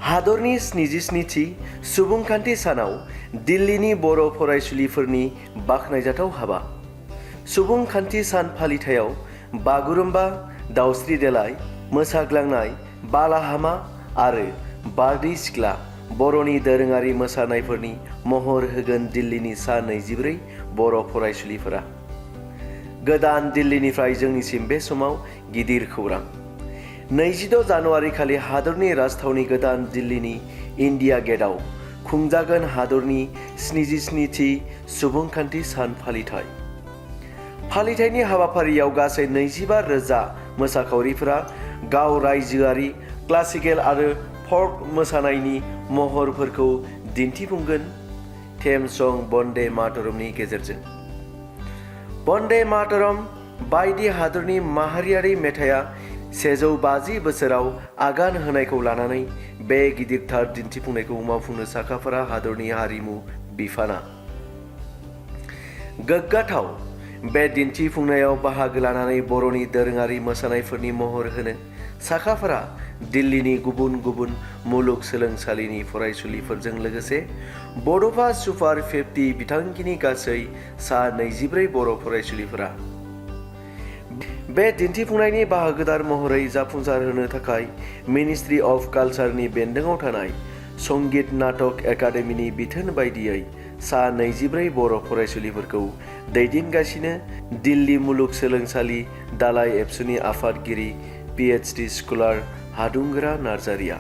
हादरनि 77थि सुबुंखान्थि सानाव दिल्लीनि बर' फरायसुलिफोरनि बाख्नायजाथाव हाबा। सुबुंखान्थि सान फालिथायाव बागुरुम्बा, दावस्रि देलाय, मोसाग्लांनाय, बालाहामा आरो बारदै सिख्ला बर'नि दोरोङारि मोसानायफोरनि महर होगोन दिल्लीनि सा 24 बर' फरायसुलिफोरा। गोदान दिल्लीनिफ्राय जोंनिसिम बे समाव गिदिर खौरां। 26 जानुवारि खालि हादरनि राजथावनि गोदान दिल्लीनि इन्डिया गेटआव खुंजागोन हादरनि 77थि सुबुंखान्थि सान फालिथाय। फालिथायनि हाबाफारियाव गासै 25,000 मोसाखावरिफोरा गाव रायजोआरि क्लासिकेल आरो फल्क मोसानायनि महरफोरखौ दिन्थिफुंगोन थेम सं बन्दे मातरमनि गेजेरजों। बन्दे मातरम बायदि हादरनि माहारियारि मेथाइया 150 बोसोराव आगान होनायखौ लानानै बे गिदिरथार दिन्थिफुंनायखौ मावफुंनो साखाफारा हादरनि हारिमु बिफाना। गोग्गाथाव बे दिन्थिफुंनायाव बाहागो लानानै बर'नि दोरोङारि मोसानायफोरनि महर होनो साखाफारा दिल्लीनि गुबुन गुबुन मुलुगसोलोंसालिनि फरायसुलिफोरजों लोगोसे बड'फा सुपार 50 बिथांखिनि गासै सा 24 बर' फरायसुलिफोरा। बे दिन्थिफुंनायनि बाहागोदार महरै जाफुंसार होनो थाखाय मिनिस्ट्रि अफ कालचारनि बेन्दोङाव थानाय संगीत नाटक एकाडेमीनि बिथोन बायदियै सा 24 बर' फरायसुलिफोरखौ दैदेनगासिनो दिल्ली मुलुगसोलोंसालि दालाइ एबसुनि आफादगिरि PhD स्कलार हादुंगोरा नार्जारिया।